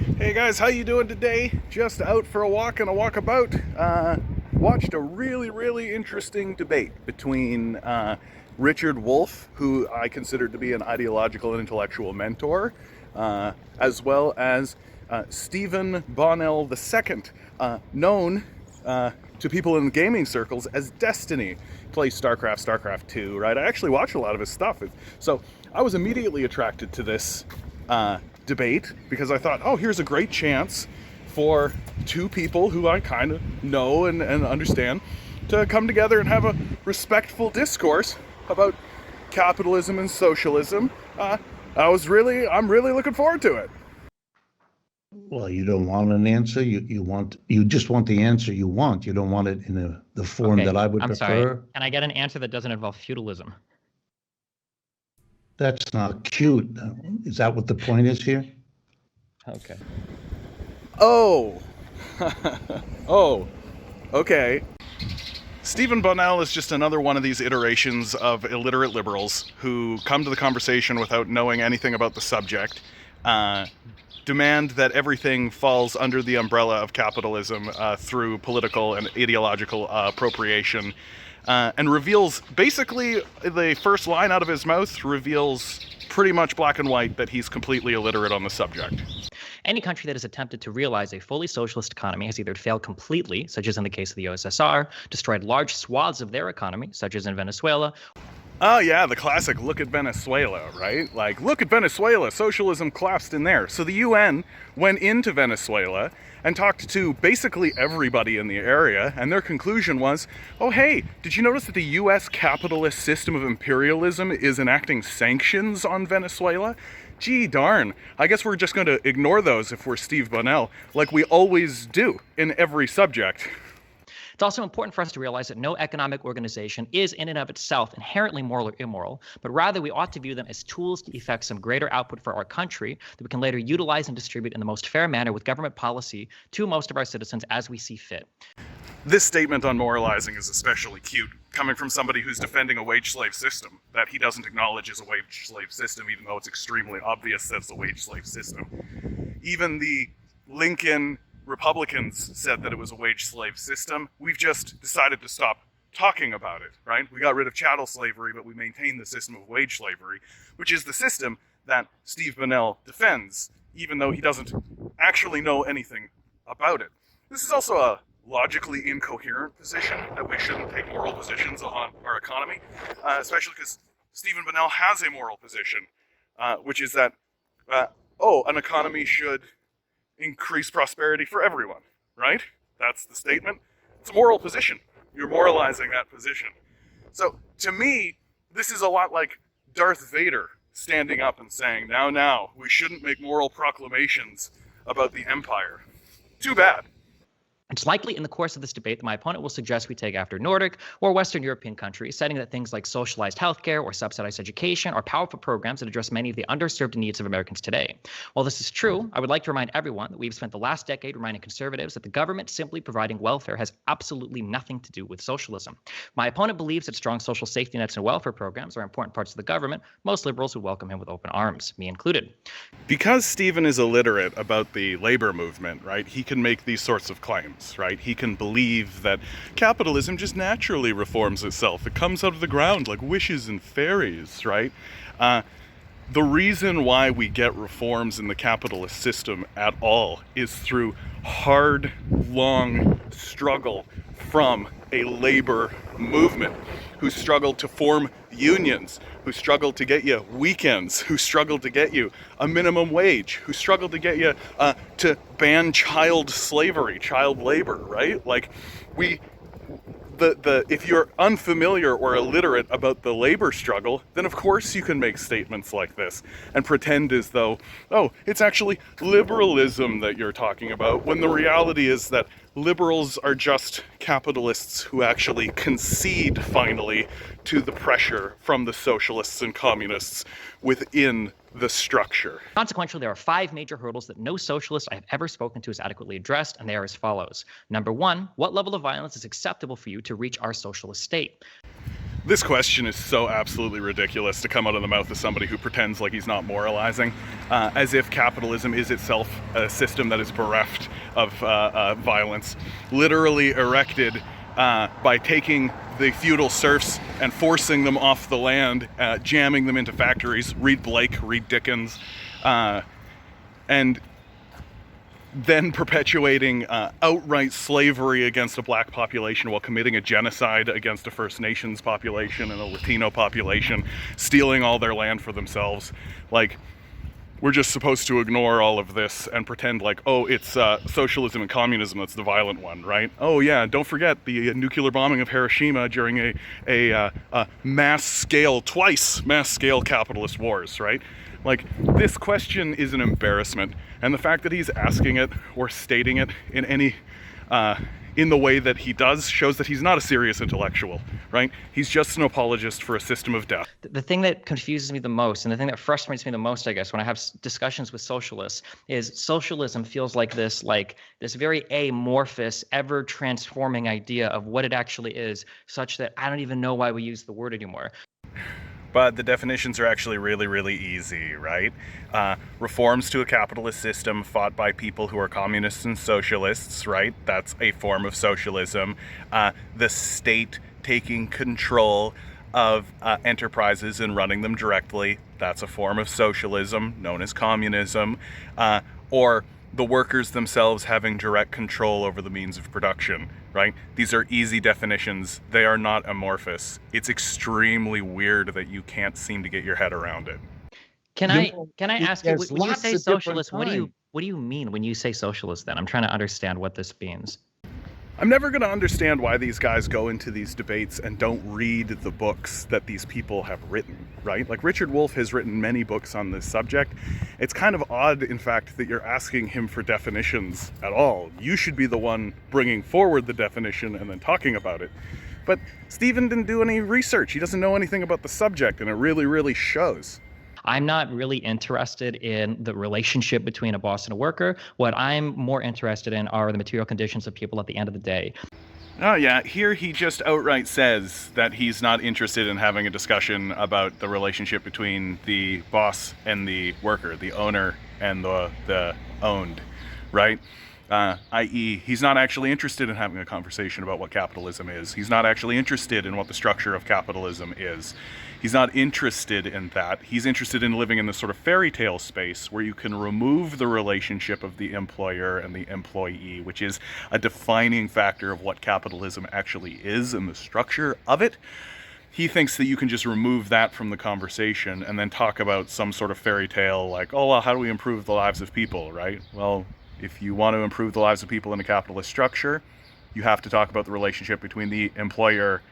Hey guys, how you doing today? Just out for a walk and a walkabout. Watched a really interesting debate between Richard Wolff, who I consider to be an ideological and intellectual mentor, as well as Stephen Bonnell II, known to people in gaming circles as Destiny. Plays StarCraft, StarCraft 2, right? I actually watch a lot of his stuff. So I was immediately attracted to this debate because I thought, oh, here's a great chance for two people who I kind of know and understand to come together and have a respectful discourse about capitalism and socialism. I'm really looking forward to it. Well, you don't want an answer. You just want the answer you want. You don't want it in the form that I would prefer. Sorry. Can I get an answer that doesn't involve feudalism? That's not cute. Is that what the point is here? Okay. Oh. Oh. Okay. Stephen Bonnell is just another one of these iterations of illiterate liberals who come to the conversation without knowing anything about the subject, demand that everything falls under the umbrella of capitalism through political and ideological appropriation, and reveals, basically, the first line out of his mouth reveals pretty much black and white that he's completely illiterate on the subject. Any country that has attempted to realize a fully socialist economy has either failed completely, such as in the case of the USSR, destroyed large swaths of their economy, such as in Venezuela. Oh yeah, the classic look at Venezuela, right? Like, look at Venezuela, socialism collapsed in there. So the UN went into Venezuela and talked to basically everybody in the area, and their conclusion was, oh hey, did you notice that the US capitalist system of imperialism is enacting sanctions on Venezuela? Gee darn, I guess we're just going to ignore those if we're Steve Bonnell, like we always do in every subject. It's also important for us to realize that no economic organization is in and of itself inherently moral or immoral, but rather we ought to view them as tools to effect some greater output for our country that we can later utilize and distribute in the most fair manner with government policy to most of our citizens as we see fit. This statement on moralizing is especially cute, coming from somebody who's defending a wage slave system that he doesn't acknowledge is a wage slave system, even though it's extremely obvious that it's a wage slave system. Even the Lincoln Republicans said that it was a wage slave system. We've just decided to stop talking about it, right? We got rid of chattel slavery, but we maintain the system of wage slavery, which is the system that Steve Bonnell defends, even though he doesn't actually know anything about it. This is also a logically incoherent position, that we shouldn't take moral positions on our economy, especially because Stephen Bonnell has a moral position, which is that, an economy should increase prosperity for everyone, right? That's the statement. It's a moral position. You're moralizing that position. So, to me, this is a lot like Darth Vader standing up and saying, now, we shouldn't make moral proclamations about the Empire. Too bad. It's likely in the course of this debate that my opponent will suggest we take after Nordic or Western European countries, citing that things like socialized healthcare or subsidized education are powerful programs that address many of the underserved needs of Americans today. While this is true, I would like to remind everyone that we've spent the last decade reminding conservatives that the government simply providing welfare has absolutely nothing to do with socialism. My opponent believes that strong social safety nets and welfare programs are important parts of the government. Most liberals would welcome him with open arms, me included. Because Stephen is illiterate about the labor movement, right, he can make these sorts of claims. Right? He can believe that capitalism just naturally reforms itself. It comes out of the ground like wishes and fairies, right? The reason why we get reforms in the capitalist system at all is through hard, long struggle from a labor movement who struggled to form unions, who struggled to get you weekends, who struggled to get you a minimum wage, who struggled to get you to ban child slavery, child labor, right? Like, if you're unfamiliar or illiterate about the labor struggle, then of course you can make statements like this and pretend as though, oh, it's actually liberalism that you're talking about, when the reality is that liberals are just capitalists who actually concede finally to the pressure from the socialists and communists within the structure. Consequently, there are 5 major hurdles that no socialist I have ever spoken to has adequately addressed, and they are as follows. Number 1, what level of violence is acceptable for you to reach our socialist state? This question is so absolutely ridiculous to come out of the mouth of somebody who pretends like he's not moralizing, as if capitalism is itself a system that is bereft of violence, literally erected by taking the feudal serfs and forcing them off the land, jamming them into factories. Read Blake, read Dickens, and then perpetuating outright slavery against a black population while committing a genocide against a First Nations population and a Latino population, stealing all their land for themselves. Like, we're just supposed to ignore all of this and pretend like, oh, it's socialism and communism that's the violent one, right? Oh yeah, don't forget the nuclear bombing of Hiroshima during a mass-scale capitalist wars, right? Like, this question is an embarrassment, and the fact that he's asking it or stating it in any in the way that he does shows that he's not a serious intellectual, right? He's just an apologist for a system of death. The thing that confuses me the most, and the thing that frustrates me the most, I guess, when I have discussions with socialists, is socialism feels like this very amorphous, ever-transforming idea of what it actually is, such that I don't even know why we use the word anymore. But the definitions are actually really, really easy, right? Reforms to a capitalist system fought by people who are communists and socialists, right? That's a form of socialism. The state taking control of enterprises and running them directly, that's a form of socialism known as communism. Or the workers themselves having direct control over the means of production, right? These are easy definitions. They are not amorphous. It's extremely weird that you can't seem to get your head around it. Can I ask you, when you say socialist, what kinds. do you mean when you say socialist then? I'm trying to understand what this means. I'm never going to understand why these guys go into these debates and don't read the books that these people have written, right? Like, Richard Wolff has written many books on this subject. It's kind of odd, in fact, that you're asking him for definitions at all. You should be the one bringing forward the definition and then talking about it. But Stephen didn't do any research. He doesn't know anything about the subject, and it really, really shows. I'm not really interested in the relationship between a boss and a worker. What I'm more interested in are the material conditions of people at the end of the day. Oh yeah, here he just outright says that he's not interested in having a discussion about the relationship between the boss and the worker, the owner and the owned, right? I.e., he's not actually interested in having a conversation about what capitalism is. He's not actually interested in what the structure of capitalism is. He's not interested in that. He's interested in living in this sort of fairy tale space where you can remove the relationship of the employer and the employee, which is a defining factor of what capitalism actually is and the structure of it. He thinks that you can just remove that from the conversation and then talk about some sort of fairy tale like, oh, well, how do we improve the lives of people, right? Well, if you want to improve the lives of people in a capitalist structure, you have to talk about the relationship between the employer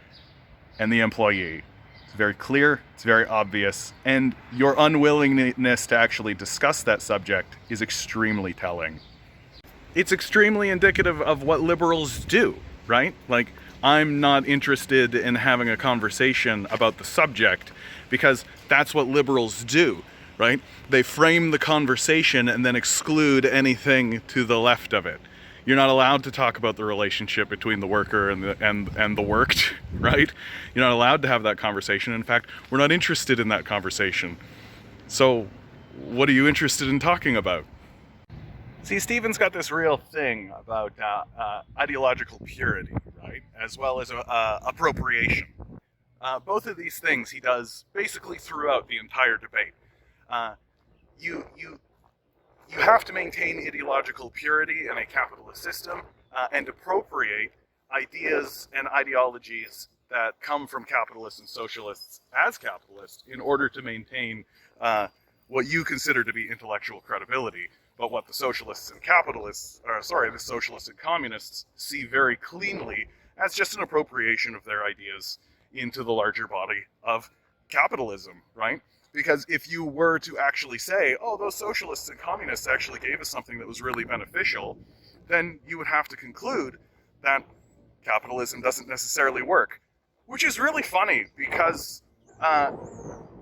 and the employee. It's very clear, it's very obvious, and your unwillingness to actually discuss that subject is extremely telling. It's extremely indicative of what liberals do, right? Like, I'm not interested in having a conversation about the subject because that's what liberals do, right? They frame the conversation and then exclude anything to the left of it. You're not allowed to talk about the relationship between the worker and the worked, right? You're not allowed to have that conversation. In fact, we're not interested in that conversation. So what are you interested in talking about? See, Stephen's got this real thing about ideological purity, right? As well as appropriation. Both of these things he does basically throughout the entire debate. You have to maintain ideological purity in a capitalist system and appropriate ideas and ideologies that come from capitalists and socialists as capitalists in order to maintain what you consider to be intellectual credibility, but what the socialists and the socialists and communists see very cleanly as just an appropriation of their ideas into the larger body of capitalism, right? Because if you were to actually say, oh, those socialists and communists actually gave us something that was really beneficial, then you would have to conclude that capitalism doesn't necessarily work. Which is really funny because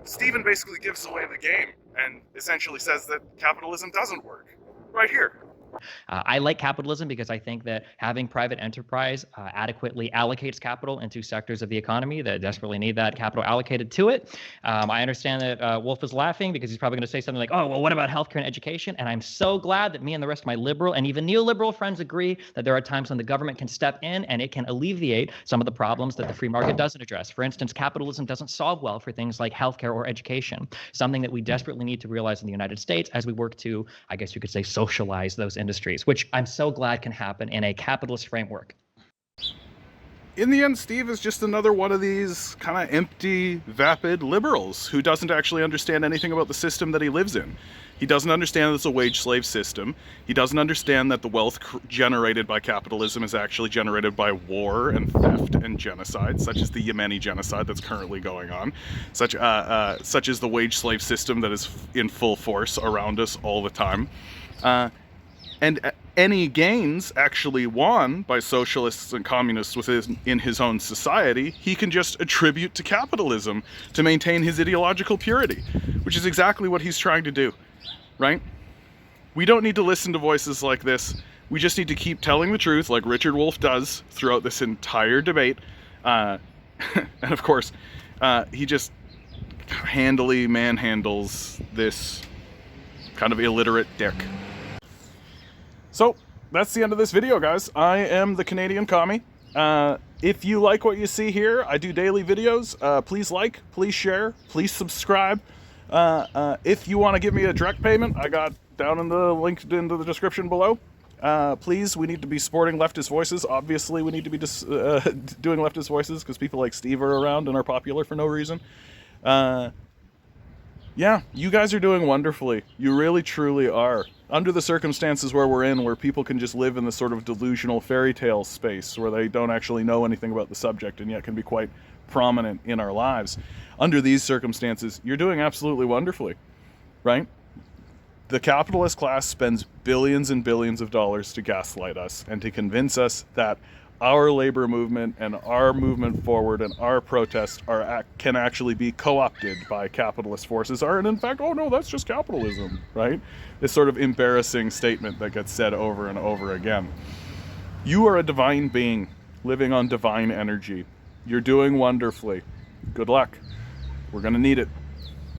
Stephen basically gives away the game and essentially says that capitalism doesn't work. Right here. I like capitalism because I think that having private enterprise adequately allocates capital into sectors of the economy that desperately need that capital allocated to it. I understand that Wolff is laughing because he's probably going to say something like, oh, well, what about healthcare and education? And I'm so glad that me and the rest of my liberal and even neoliberal friends agree that there are times when the government can step in and it can alleviate some of the problems that the free market doesn't address. For instance, capitalism doesn't solve well for things like healthcare or education, something that we desperately need to realize in the United States as we work to, I guess you could say, socialize those industries, which I'm so glad can happen in a capitalist framework. In the end, Steve is just another one of these kind of empty, vapid liberals who doesn't actually understand anything about the system that he lives in. He doesn't understand that it's a wage slave system. He doesn't understand that the wealth generated by capitalism is actually generated by war and theft and genocide, such as the Yemeni genocide that's currently going on, such as the wage slave system that is in full force around us all the time. And any gains actually won by socialists and communists in his own society, he can just attribute to capitalism to maintain his ideological purity, which is exactly what he's trying to do, right? We don't need to listen to voices like this. We just need to keep telling the truth like Richard Wolff does throughout this entire debate. And of course, he just handily manhandles this kind of illiterate dick. So, that's the end of this video, guys. I am the Canadian Commie. If you like what you see here, I do daily videos. Please like, please share, please subscribe. If you want to give me a direct payment, I got down in the link in the description below. Please, we need to be supporting leftist voices. Obviously, we need to be doing leftist voices because people like Steve are around and are popular for no reason. Yeah, you guys are doing wonderfully. You really, truly are. Under the circumstances where we're in, where people can just live in this sort of delusional fairy tale space where they don't actually know anything about the subject and yet can be quite prominent in our lives. Under these circumstances, you're doing absolutely wonderfully, right? The capitalist class spends billions and billions of dollars to gaslight us and to convince us that our labor movement and our movement forward and our protests can actually be co-opted by capitalist forces, and in fact, oh no, that's just capitalism, right? This sort of embarrassing statement that gets said over and over again. You are a divine being living on divine energy. You're doing wonderfully. Good luck. We're gonna need it.